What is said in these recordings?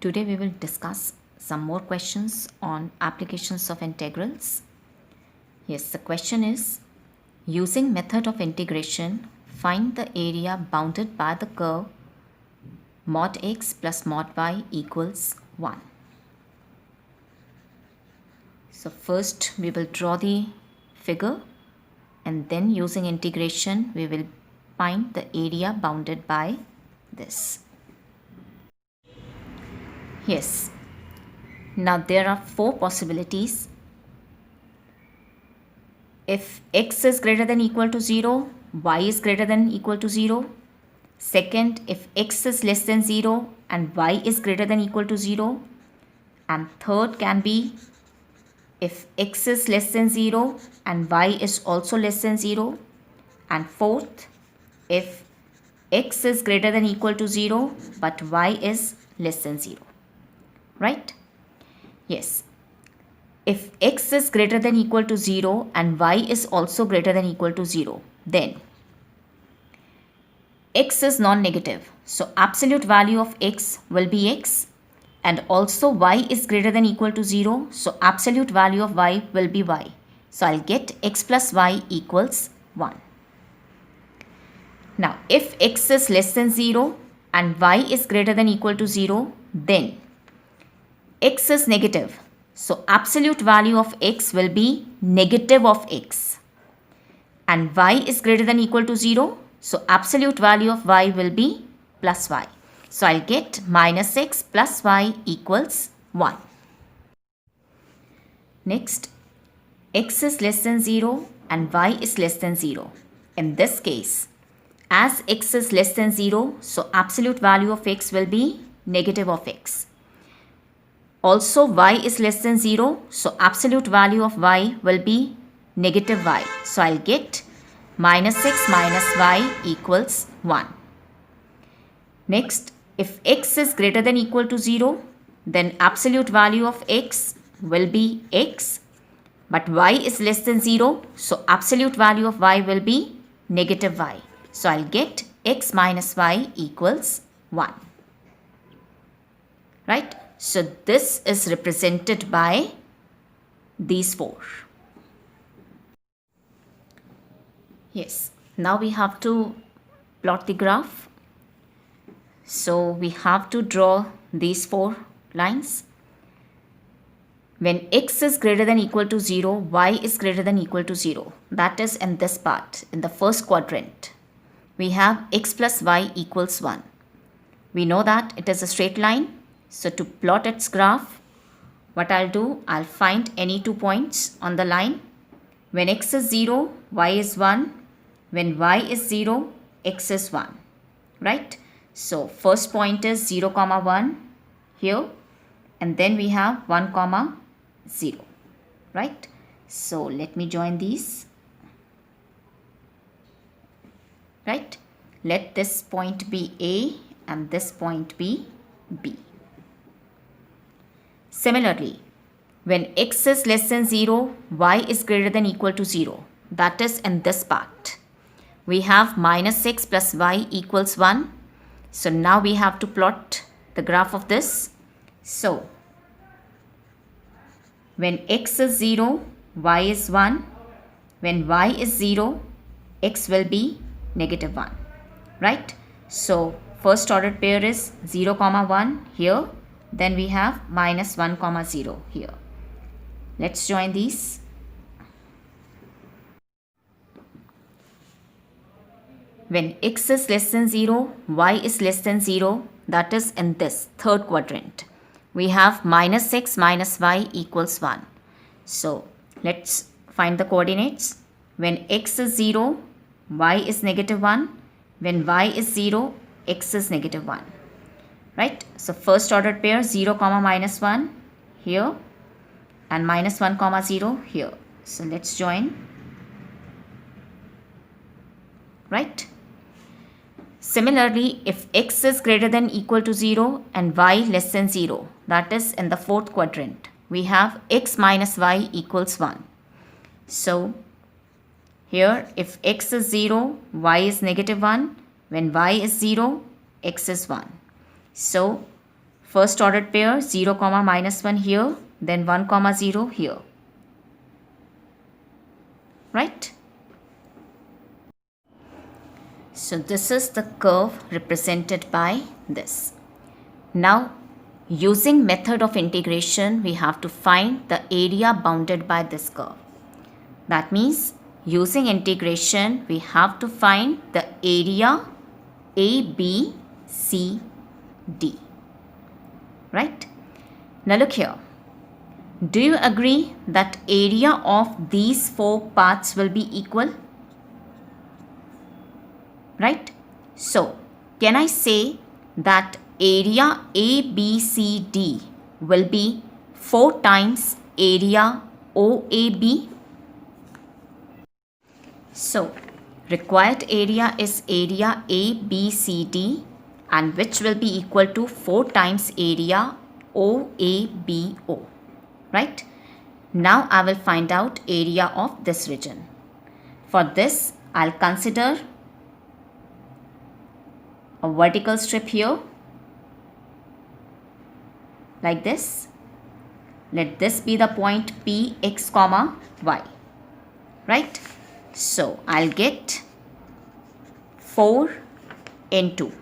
Today we will discuss some more questions on applications of integrals. Yes, the question is, using method of integration, find the area bounded by the curve mod x plus mod y equals 1. So first we will draw the figure, and then using integration we will find the area bounded by this. Yes, now there are four possibilities. If x is greater than equal to 0, y is greater than equal to 0. Second, if x is less than 0 and y is greater than equal to 0. And third can be if x is less than 0 and y is also less than 0. And fourth, if x is greater than equal to 0 but y is less than 0. Right? Yes. If x is greater than equal to 0 and y is also greater than equal to 0, then x is non-negative. So absolute value of x will be x, and also y is greater than equal to 0. So absolute value of y will be y. So I'll get x plus y equals 1. Now if x is less than 0 and y is greater than equal to 0, then x is negative. So absolute value of x will be negative of x, and y is greater than equal to 0. So absolute value of y will be plus y. So I'll get minus x plus y equals 1. Next, x is less than 0 and y is less than 0. In this case, as x is less than 0, so absolute value of x will be negative of x. Also y is less than 0, so absolute value of y will be negative y. So I'll get minus x minus y equals 1. Next, if x is greater than equal to 0, then absolute value of x will be x, but y is less than 0, so absolute value of y will be negative y. So I'll get x minus y equals 1. Right? So this is represented by these four. Yes, now we have to plot the graph. So we have to draw these four lines. When x is greater than equal to 0, y is greater than equal to 0. That is in this part, in the first quadrant. We have x plus y equals 1. We know that it is a straight line. So to plot its graph, what I'll do, I'll find any 2 points on the line. When x is 0, y is 1. When y is 0, x is 1. Right? So first point is 0, 1 here. And then we have 1, 0. Right? So let me join these. Right? Let this point be A and this point be B. Similarly, when x is less than 0, y is greater than equal to 0. That is in this part. We have minus x plus y equals 1. So now we have to plot the graph of this. So when x is 0, y is 1. When y is 0, x will be negative 1. Right? So first ordered pair is 0, 1 here. Then we have minus 1, 0 here. Let's join these. When x is less than 0, y is less than 0, that is in this third quadrant. We have minus x minus y equals 1. So let's find the coordinates. When x is 0, y is negative 1. When y is 0, x is negative 1. Right? So first ordered pair 0, minus 1 here and minus 1, 0 here. So let's join. Right? Similarly, if x is greater than equal to 0 and y less than 0, that is in the fourth quadrant, we have x minus y equals 1. So here if x is 0, y is negative 1. When y is 0, x is 1. So first ordered pair 0 comma minus 1 here, then 1 comma 0 here, right? So this is the curve represented by this. Now using method of integration, we have to find the area bounded by this curve. That means using integration, we have to find the area A, B, C, D. Right? Now look here. Do you agree that area of these four parts will be equal? Right? So, can I say that area A, B, C, D will be 4 times area OAB? So, required area is area ABCD, and which will be equal to 4 times area OABO. Right? Now I will find out area of this region. For this, I'll consider a vertical strip here, like this. Let this be the point P, X, comma, Y. Right? So, I'll get 4 into,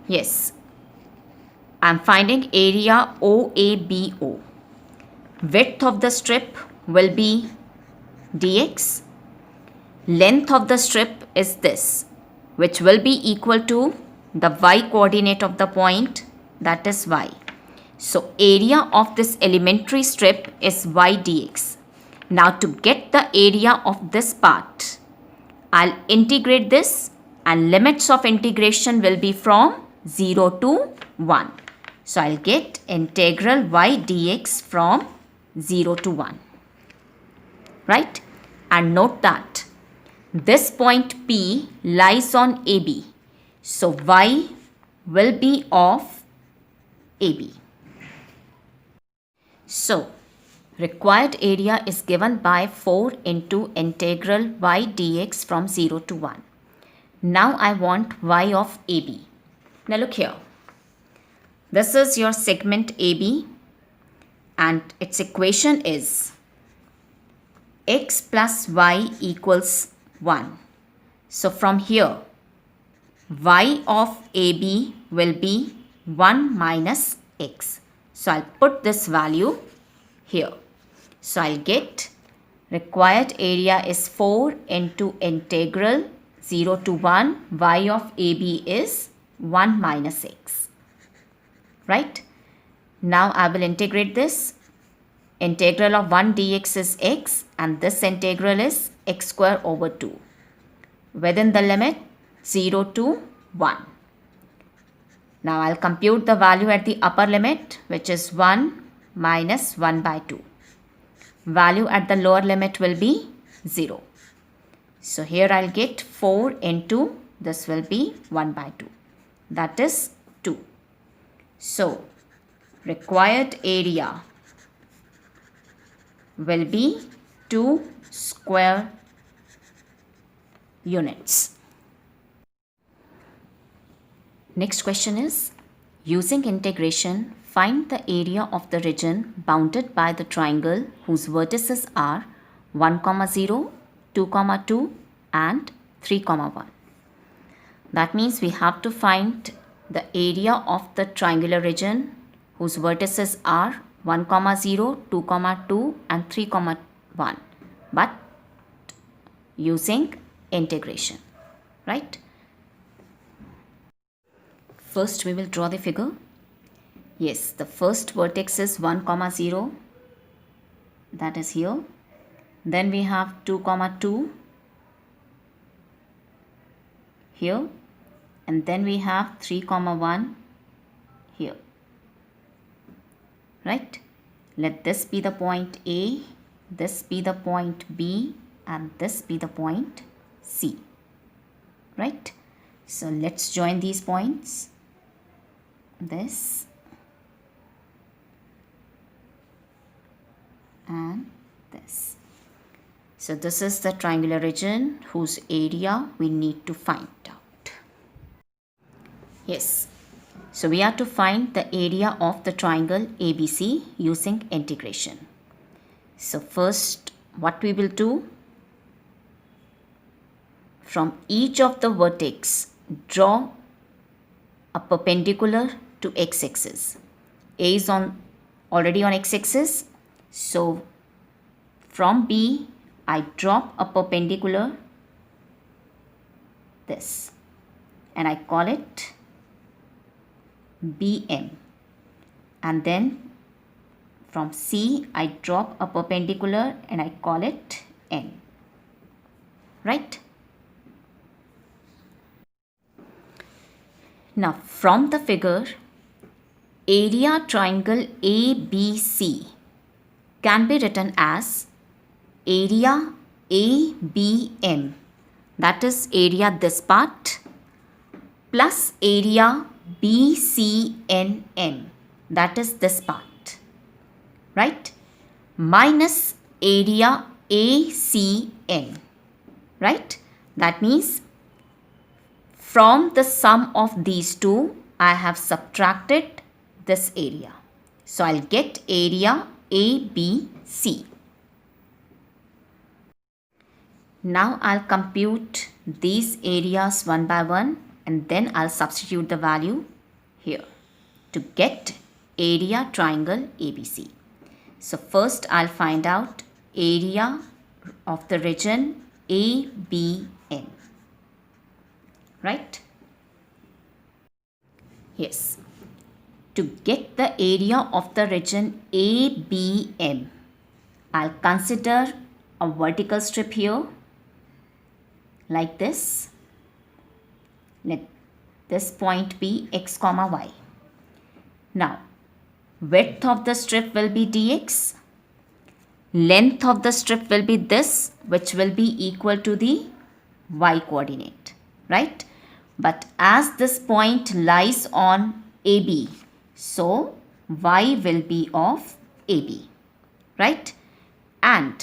yes, I'm finding area OABO. Width of the strip will be dx. Length of the strip is this, which will be equal to the y coordinate of the point, that is y. So, area of this elementary strip is y dx. Now, to get the area of this part, I'll integrate this, and limits of integration will be from 0 to 1. So, I'll get integral y dx from 0 to 1. Right? And note that this point P lies on AB. So, y will be of AB. So, required area is given by 4 into integral y dx from 0 to 1. Now I want y of AB. Now look here. This is your segment AB, and its equation is x plus y equals 1. So from here, y of AB will be 1 minus x. So I'll put this value here. So I'll get required area is 4 into integral 0 to 1, y of AB is 1 minus x. Right? Now I will integrate this. Integral of 1 dx is x, and this integral is x square over 2. Within the limit 0 to 1. Now I'll compute the value at the upper limit, which is 1 minus 1 by 2. Value at the lower limit will be 0. So here I'll get 4 into, this will be 1 by 2. That is 2. So required area will be 2 square units. Next question is, using integration, find the area of the region bounded by the triangle whose vertices are 1, 0, 2, 2 and 3, 1. That means we have to find the area of the triangular region whose vertices are 1, 0, 2, 2 and 3, 1, but using integration, right? First we will draw the figure. Yes, the first vertex is 1, 0, that is here. Then we have 2, 2 here, and then we have 3, 1 here. Right? Let this be the point A, this be the point B, and this be the point C. Right? So let's join these points. This and this. So this is the triangular region whose area we need to find out. Yes. So we have to find the area of the triangle ABC using integration. So first what we will do, from each of the vertex draw a perpendicular to x-axis. A is already on x-axis, so from B I drop a perpendicular this and I call it BM, and then from C I drop a perpendicular and I call it N, right? Now from the figure, area triangle ABC can be written as area ABM, that is area this part, plus area BCNM, that is this part, right, minus area ACN, right? That means from the sum of these two I have subtracted this area, so I'll get area ABC. Now I'll compute these areas one by one and then I'll substitute the value here to get area triangle ABC. So first I'll find out area of the region ABN, right? Yes. To get the area of the region ABM, I'll consider a vertical strip here like this. Let this point be x comma y. Now width of the strip will be dx, length of the strip will be this, which will be equal to the y coordinate, right? But as this point lies on AB, so y will be of AB, right? And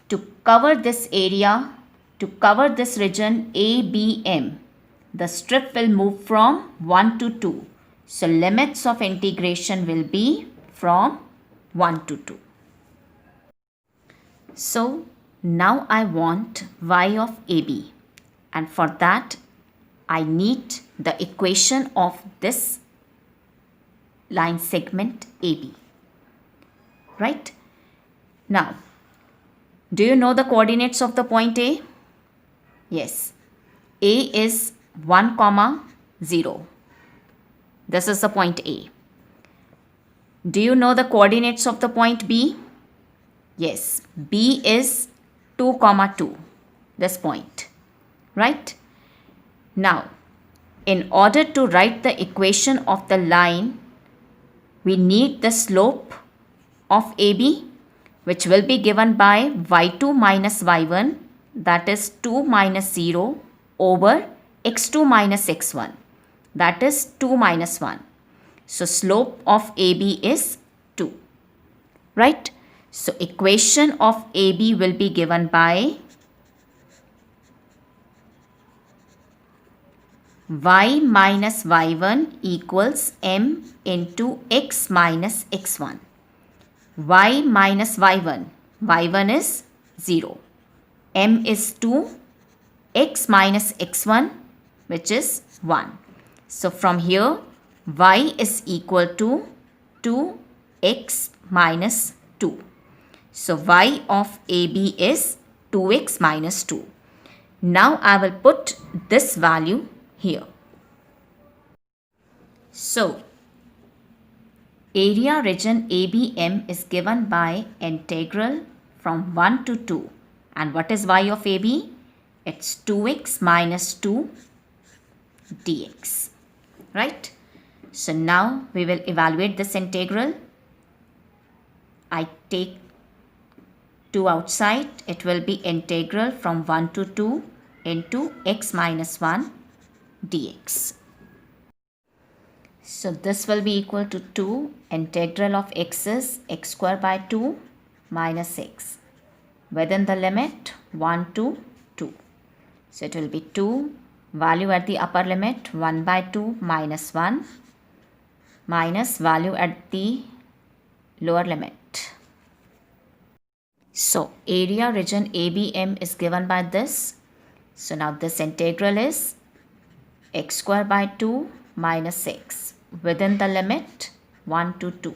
to cover this area, to cover this region ABM, the strip will move from 1 to 2. So limits of integration will be from 1 to 2. So now I want y of AB, and for that I need the equation of this line segment AB, right? Now, do you know the coordinates of the point A? Yes, A is 1 comma 0. This is the point A. Do you know the coordinates of the point B? Yes, B is 2 comma 2, this point, right? Now, in order to write the equation of the line, we need the slope of AB, which will be given by y2 minus y1, that is 2 minus 0 over x2 minus x1, that is 2 minus 1. So slope of AB is 2, right? So equation of AB will be given by y minus y1 equals m into x minus x1. Y minus y1, y1 is 0, m is 2, x minus x1, which is 1. So from here y is equal to 2x minus 2. So y of AB is 2x minus 2. Now I will put this value here. So area region ABM is given by integral from 1 to 2. And what is y of AB? It's 2x minus 2 dx, right? So now we will evaluate this integral. I take 2 outside. It will be integral from 1 to 2 into x minus 1 dx. So this will be equal to 2. Integral of x is x square by 2 minus x. Within the limit 1 to 2. So it will be 2. Value at the upper limit 1 by 2 minus 1 minus value at the lower limit. So area region ABM is given by this. So now this integral is x square by 2 minus 6 within the limit 1 to 2.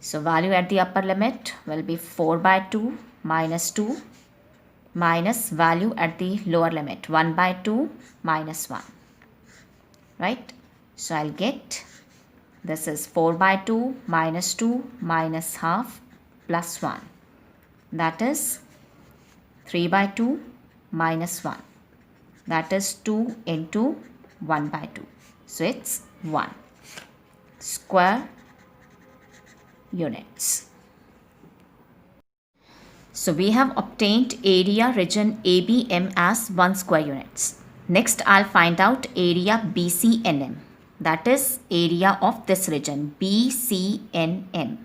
So value at the upper limit will be 4 by 2 minus 2 minus value at the lower limit 1 by 2 minus 1. Right? So I'll get this is 4 by 2 minus 2 minus half plus 1. That is 3 by 2 minus 1. That is 2 into 1 by 2. So it's 1 square units. So we have obtained area region ABM as 1 square units. Next I'll find out area BCNM. That is area of this region BCNM.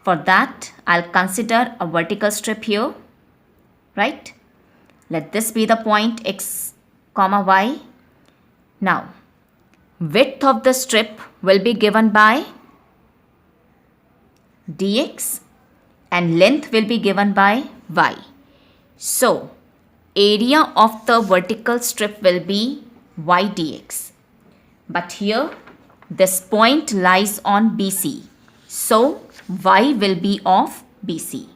For that, I'll consider a vertical strip here, right? Let this be the point x, comma y. Now, width of the strip will be given by dx and length will be given by y. So, area of the vertical strip will be y dx. But here, this point lies on BC. So, y will be of BC.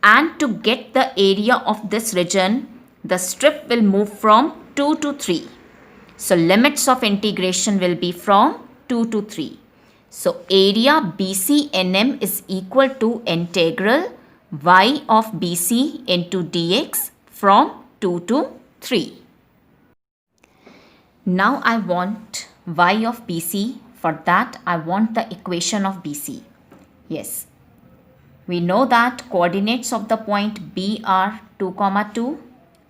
And to get the area of this region, the strip will move from 2 to 3. So, limits of integration will be from 2 to 3. So, area BCNM is equal to integral y of BC into dx from 2 to 3. Now, I want y of BC. For that, I want the equation of BC. Yes, we know that coordinates of the point B are 2, 2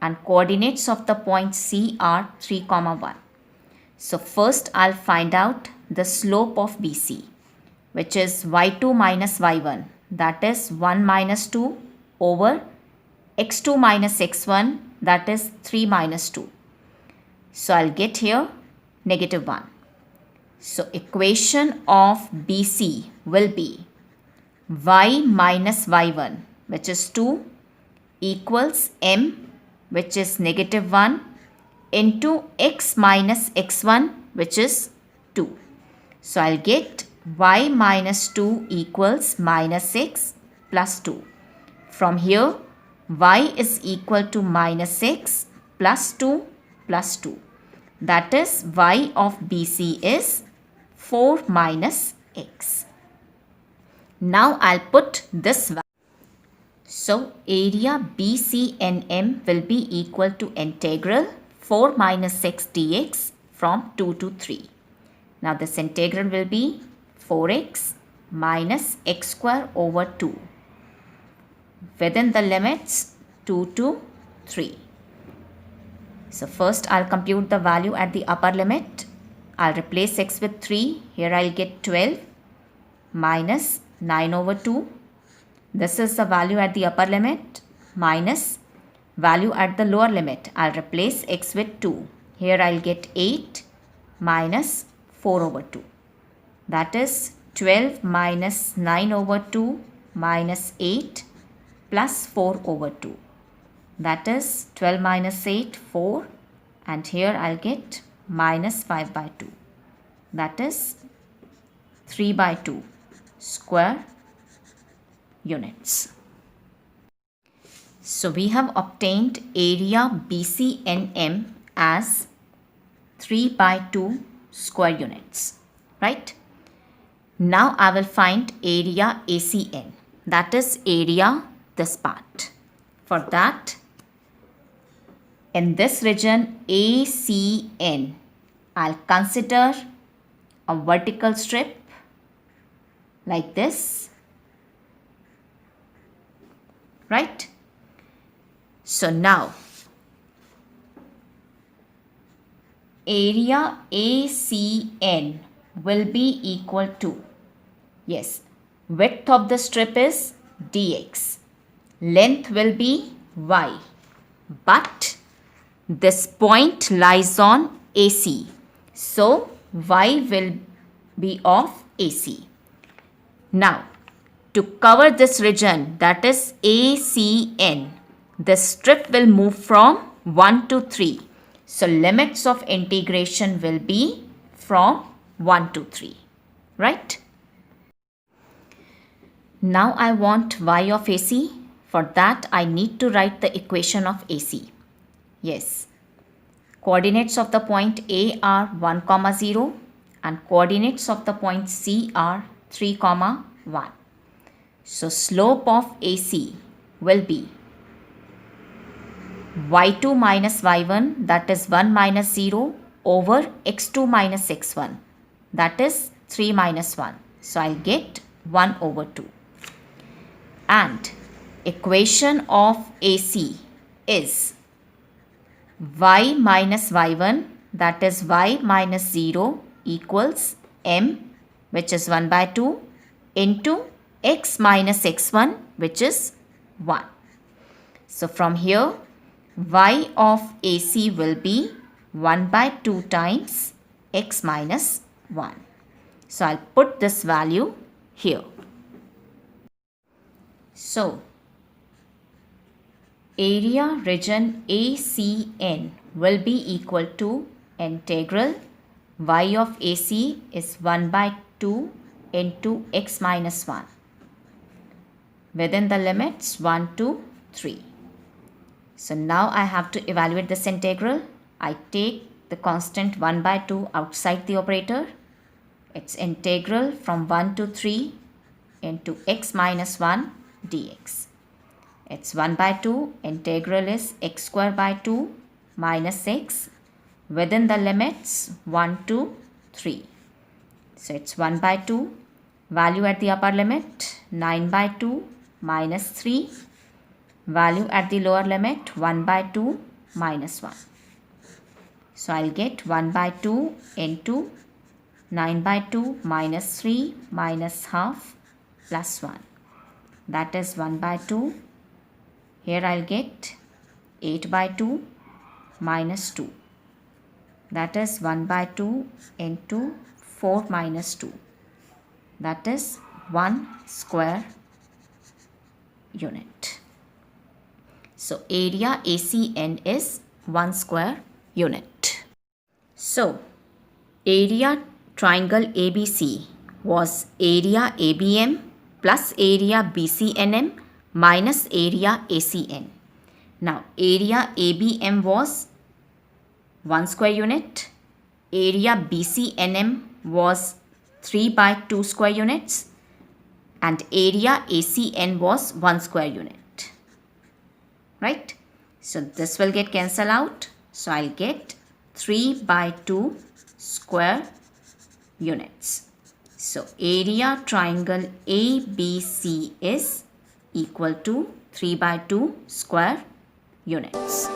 and coordinates of the point C are 3, 1. So first I'll find out the slope of BC, which is y2 minus y1. That is 1 minus 2 over x2 minus x1. That is 3 minus 2. So I'll get here negative 1. So equation of BC will be y minus y1, which is 2, equals m, which is negative 1, into x minus x1, which is 2. So I'll get y minus 2 equals minus 6 plus 2. From here, y is equal to minus 6 plus 2 plus 2. That is y of BC is 4 minus x. Now I'll put this value. So area BCNM will be equal to integral 4 minus x dx from 2 to 3. Now this integral will be 4x minus x square over 2 within the limits 2 to 3. So first I'll compute the value at the upper limit. I'll replace x with 3. Here I'll get 12 minus 9 over 2. This is the value at the upper limit minus value at the lower limit. I'll replace x with 2. Here I'll get 8 minus 4 over 2. That is 12 minus 9 over 2 minus 8 plus 4 over 2. That is 12 minus 8, 4. And here I'll get minus 5 by 2. That is 3 by 2 square units. So we have obtained area BCNM as 3 by 2 square units, right? Now I will find area ACN, that is area this part. For that, in this region ACN, I'll consider a vertical strip like this, right? So now area ACN will be equal to, yes, width of the strip is dx, length will be y, but this point lies on AC, so y will be of AC. Now, to cover this region, that is ACN, the strip will move from 1 to 3. So, limits of integration will be from 1 to 3, right? Now, I want y of AC. For that, I need to write the equation of AC. Yes. Coordinates of the point A are 1, 0 and coordinates of the point C are 3, 1. So, slope of AC will be y2 minus y1, that is 1 minus 0, over x2 minus x1, that is 3 minus 1. So, I'll get 1 over 2. And equation of AC is y minus y1, that is y minus 0, equals m, which is 1 by 2, into x minus x1, which is 1. So, from here, y of AC will be 1 by 2 times x minus 1. So, I'll put this value here. So, area region ACN will be equal to integral y of AC is 1 by 2 into x minus 1 within the limits 1 to 3. So, now I have to evaluate this integral. I take the constant 1 by 2 outside the operator. Its integral from 1 to 3 into x minus 1 dx. It's 1 by 2, integral is x square by 2 minus x within the limits 1 to 3. So, it's 1 by 2, value at the upper limit 9 by 2 minus 3, value at the lower limit 1 by 2 minus 1. So, I'll get 1 by 2 into 9 by 2 minus 3 minus half plus 1. That is 1 by 2. Here I'll get 8 by 2 minus 2. That is 1 by 2 into 4 minus 2. That is 1 square unit. So, area ACN is 1 square unit. So, area triangle ABC was area ABM plus area BCNM minus area ACN. Now, area ABM was 1 square unit, area BCNM was 3 by 2 square units, and area ACN was 1 square unit, right? So, this will get cancelled out. So, I'll get 3 by 2 square units. So, area triangle ABC is equal to 3 by 2 square units.